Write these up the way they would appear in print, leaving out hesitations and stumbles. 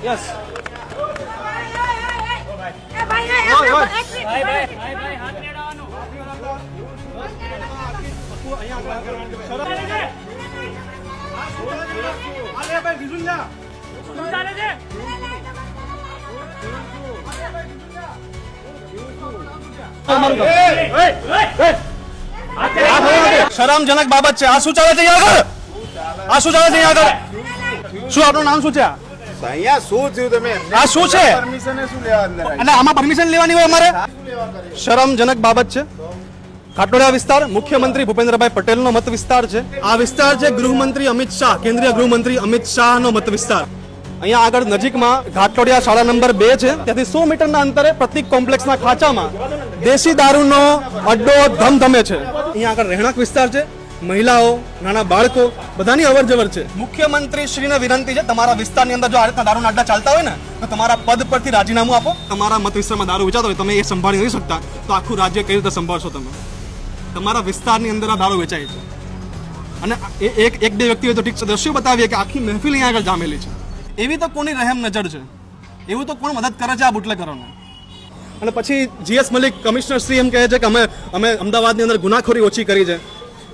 Yes શરમજનક બાબત છે. આ શું ચાલે છે આગળ? આ શું ચાલે છે આગળ? શું આપનું નામ શું છે? અહીંયા શું થયું તમે આ શું છે? પરમિશન શું લેવા અંદર એટલે આમાં પરમિશન લેવાની હોય અમારે? શરમજનક બાબત છે. ઘાટલોડિયા વિસ્તાર મુખ્યમંત્રી ભૂપેન્દ્રભાઈ પટેલનો મત વિસ્તાર છે. આ વિસ્તાર છે ગૃહમંત્રી અમિત શાહ, કેન્દ્રીય ગૃહમંત્રી અમિત શાહનો મત વિસ્તાર. અહીંયા આગળ નજીકમાં ઘાટલોડિયા શાળા નંબર 2 છે. ત્યાંથી 100 મીટરના અંતરે પ્રતિક કોમ્પ્લેક્સના ખાંચામાં દેશી દારૂનો અડ્ડો ધમધમે છે. અહીંયા આગળ રહેણાંક વિસ્તાર છે. મહિલાઓ, નાના બાળકો બધાની અવર જવર છે. મુખ્યમંત્રી શ્રીને વિનંતી છે, તમારા વિસ્તારની અંદર જો આ રીતના દારૂના અડ્ડા ચાલતા હોય ને તો તમારા પદ પરથી રાજીનામું આપો. તમારા મત વિસ્તારમાં દારૂ વેચાતો હોય, તમે એ સંભાળી નથી શકતા તો આખું રાજ્ય કઈ રીતે સંભાળશો તમે? તમારા વિસ્તારની અંદર આ દારૂ વેચાય છે અને એક બે વ્યક્તિ હોય તો ઠીક છે, દ્રશ્યો બતાવીએ કે આખી મહેફિલ અહીંયા આગળ જામેલી છે. એવી તો કોની રહેમ નજર છે? એવું તો કોણ મદદ કરે છે આ બુટલેગરોને? અને પછી જીએસ મલિક કમિશનર શ્રી એમ કહે છે કે અમે અમદાવાદની અંદર ગુનાખોરી ઓછી કરી છે.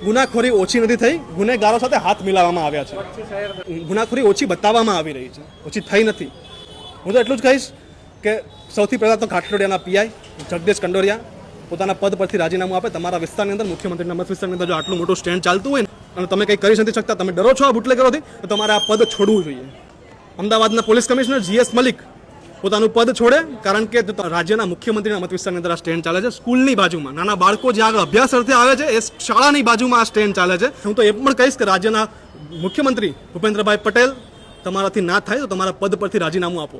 ગુનાખોરી ઓછી નથી થઈ, ગુનેગારો સાથે હાથ મિલાવવામાં આવ્યા છે. ગુનાખોરી ઓછી બતાવવામાં આવી રહી છે, ઓછી થઈ નથી. હું તો એટલું જ કહીશ કે સૌથી પહેલાં તો ઘાટલોડિયાના પીઆઈ જગદીશ કંડોરિયા પોતાના પદ પરથી રાજીનામું આપે. તમારા વિસ્તારની અંદર, મુખ્યમંત્રીના મત વિસ્તારની અંદર જો આટલું મોટું સ્ટેન્ડ ચાલતું હોય અને તમે કંઈ કરી નથી શકતા, તમે ડરો છો આ બુટલેગરોથી, તો તમારે આ પદ છોડવું જોઈએ. અમદાવાદના પોલીસ કમિશનર જીએસ મલિક પોતાનું પદ છોડે, કારણ કે રાજ્યના મુખ્યમંત્રીના મત વિસ્તારની અંદર આ સ્ટેન્ડ ચાલે છે. સ્કૂલની બાજુમાં નાના બાળકો જ્યાં આગળ અભ્યાસ અર્થે આવે છે એ શાળાની બાજુમાં આ સ્ટેન્ડ ચાલે છે. હું તો એ પણ કહીશ કે રાજ્યના મુખ્યમંત્રી ભૂપેન્દ્રભાઈ પટેલ, તમારાથી ના થાય તો તમારા પદ પરથી રાજીનામું આપો.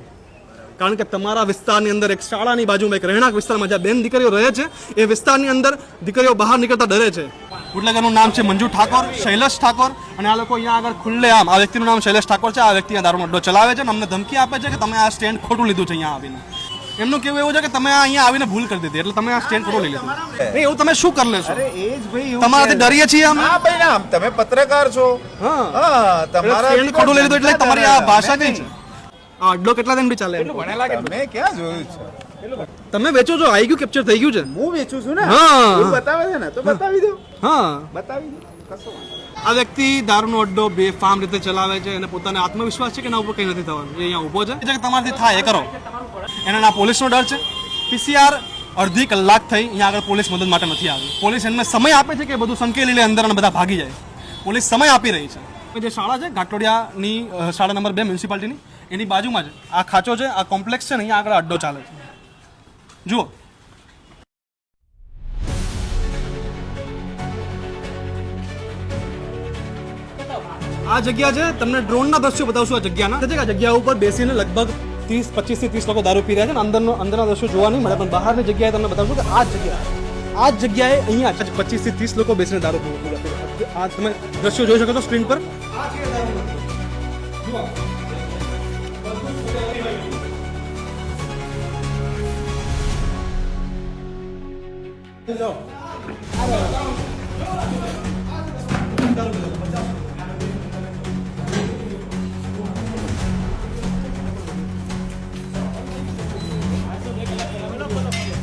કારણ કે તમારા વિસ્તારની અંદર એક શાળાની બાજુમાં એક રહેણાંક વિસ્તારમાં જ્યાં બેન દીકરીઓ રહે છે એ વિસ્તારની અંદર દીકરીઓ બહાર નીકળતા ડરે છે. બુટલેગરનું નામ છે મંજુ ઠાકોર, શૈલેષ ઠાકોર, અને આ લોકો અહીંયા આગળ ખુલ્લે આમ, આ વ્યક્તિનું નામ શૈલેષ ઠાકોર છે, આ વ્યક્તિ દારૂનો અડ્ડો ચલાવે છે અને અમને ધમકી આપે છે કે તમે આ સ્ટેન્ડ ખોટું લીધું છે. અહીંયા આવીને એમનું કેવું એવું છે કે તમે અહીંયા આવીને ભૂલ કરી દીધી એટલે તમે આ સ્ટેન્ડ ખોટું લઈ લીધું. નહીં, એવું તમે શું કરી લેશો? અરે એ જ ભાઈ તમારાથી ડરીએ છીએ અમે. હા ભાઈ ના, તમે પત્રકાર છો. હા તમારા સ્ટેન્ડ ખોટું લઈ લીધું એટલે તમારી આ ભાષા કઈ છે? આ અડ્ડો કેટલા દિન બી ચાલે? તમે ક્યાં જોયું છે? તમે વેચો છો, આઈ ગયું, કેપ્ચર થઈ ગયું છે. હું વેચું છું ને. હા. એવું બતાવે છે ને તો બતાવી દો. હા, બતાવી દો, કશો વાંધો નહીં. આ વ્યક્તિ દારૂનો અડ્ડો બેફામ રીતે ચલાવે છે અને પોતાને આત્મવિશ્વાસ છે કે એના ઉપર કંઈ નથી થવાનું. એ અહીંયા ઊભો છે કે તમારાથી થાય એ કરો. એને ના પોલીસનો ડર છે. પીસીઆર અડધી કલાક થઈ, અહીંયા આગળ પોલીસ મદદ માટે નથી આવી. પોલીસ એમને સમય આપે છે કે બધું સંકેલી લે અંદર અને બધા ભાગી જાય. પોલીસ સમય આપી રહી છે. જે શાળા છે ઘાટલોડિયાની શાળા નંબર 2 મ્યુનિસિપાલિટીની, એની બાજુમાં જ આ ખાંચો છે, આ કોમ્પ્લેક્સ છે ને, અહીંયા આગળ અડ્ડો ચાલે છે. જુઓ, આ જગ્યા છે. તમને ડ્રોનના દ્રશ્યો બતાવશું આ જગ્યાના. આ જગ્યા ઉપર બેસીને લગભગ 25 થી 30 લોકો દારૂ પી રહ્યા છે ને અંદરના દ્રશ્યો જોવા નહીં મળે, પણ બહારની જગ્યાએ તમને બતાવશું કે આ જગ્યાએ અહીંયા 25 થી 30 લોકો બેસીને દારૂ પી રહ્યા છે. આ તમે દ્રશ્યો જોઈ શકો છો સ્ક્રીન પર.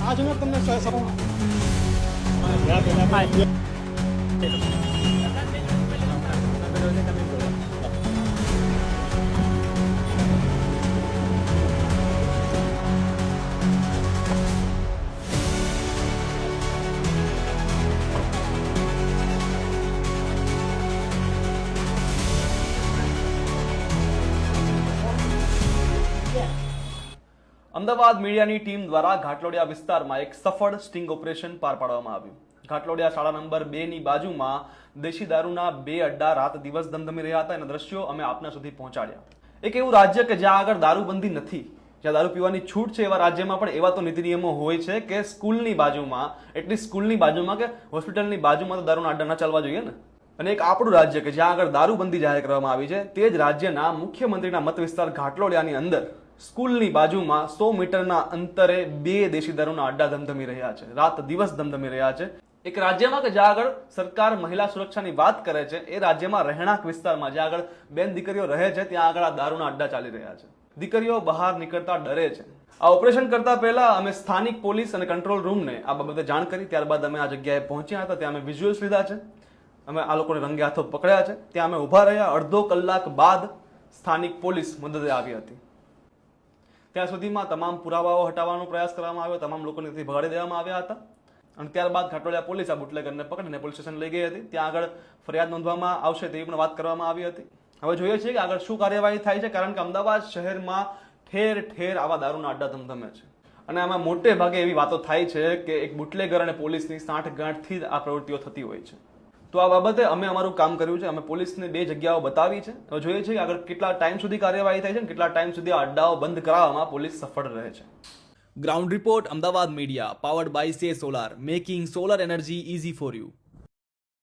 આ જો તમને અમદાવાદ મીડિયાની ટીમ દ્વારા ઘાટલોડિયા વિસ્તારમાં એક સફળ સ્ટિંગ ઓપરેશન પાર પાડવામાં આવ્યું. ઘાટલોડિયા શાળા નંબર 2 ની બાજુમાં દેશી દારૂના 2 અડ્ડા રાત દિવસ ધમધમી રહ્યા હતા. એના દ્રશ્યો અમે આપના સુધી પહોંચાડ્યા. એક એવું રાજ્ય કે જ્યાં આગળ દારૂબંધી નથી, જ્યાં દારૂ પીવાની છૂટ છે, એવા રાજ્યમાં પણ એવા તો નીતિ નિયમો હોય છે કે સ્કૂલની બાજુમાં, એટલી સ્કૂલની બાજુમાં કે હોસ્પિટલની બાજુમાં તો દારૂના અડ્ડા ન ચાલવા જોઈએ ને. અને એક આપણું રાજ્ય કે જ્યાં આગળ દારૂબંધી જાહેર કરવામાં આવી છે, તે જ રાજ્યના મુખ્યમંત્રીના મત વિસ્તાર ઘાટલોડિયાની અંદર સ્કૂલની બાજુમાં 100 મીટરના અંતરે 2 દેશી દારૂના અડ્ડા ધમધમી રહ્યા છે, રાત દિવસ ધમધમી રહ્યા છે. એક રાજ્યમાં કે જ્યાં આગળ સરકાર મહિલા સુરક્ષાની વાત કરે છે એ રાજ્યમાં રહેણાંક વિસ્તારમાં જ્યાં આગળ બેન દીકરીઓ રહે છે ત્યાં આગળ આ દારૂના અડ્ડા ચાલી રહ્યા છે. દીકરીઓ બહાર નીકળતા ડરે છે. આ ઓપરેશન કરતા પહેલા અમે સ્થાનિક પોલીસ અને કંટ્રોલ રૂમને આ બાબતે જાણ કરી. ત્યારબાદ અમે આ જગ્યાએ પહોંચ્યા હતા. ત્યાં અમે વિઝ્યુઅલ્સ લીધા છે. અમે આ લોકોને રંગે હાથો પકડ્યા છે. ત્યાં અમે ઊભા રહ્યા. અડધો કલાક બાદ સ્થાનિક પોલીસ મદદે આવી હતી. ત્યાં સુધીમાં તમામ પુરાવાઓ હટાવવાનો પ્રયાસ કરવામાં આવ્યો. તમામ લોકોને ત્યાંથી ભગાડી દેવામાં આવ્યા હતા. અને ત્યારબાદ ઘાટોડિયા પોલીસ આ બુટલેગરને પકડીને પોલીસ સ્ટેશન લઈ ગઈ હતી. ત્યાં આગળ ફરિયાદ નોંધવામાં આવશે તેવી પણ વાત કરવામાં આવી હતી. હવે જોઈએ છીએ કે આગળ શું કાર્યવાહી થાય છે, કારણ કે અમદાવાદ શહેરમાં ઠેર ઠેર આવા દારૂના અડ્ડા ધમધમે છે. અને આમાં મોટે ભાગે એવી વાતો થાય છે કે એક બુટલેગર અને પોલીસની સાંઠગાંઠથી જ આ પ્રવૃત્તિઓ થતી હોય છે. તો આ બાબતે અમે અમારું કામ કર્યું છે. અમે પોલીસને 2 જગ્યાઓ બતાવી છે. હવે જોઈએ છીએ કે આગળ કેટલા ટાઈમ સુધી કાર્યવાહી થાય છે અને કેટલા ટાઈમ સુધી આ અડ્ડાઓ બંધ કરાવવામાં પોલીસ સફળ રહે છે. Ground report Ahmedabad media powered by સે solar making solar energy easy for you.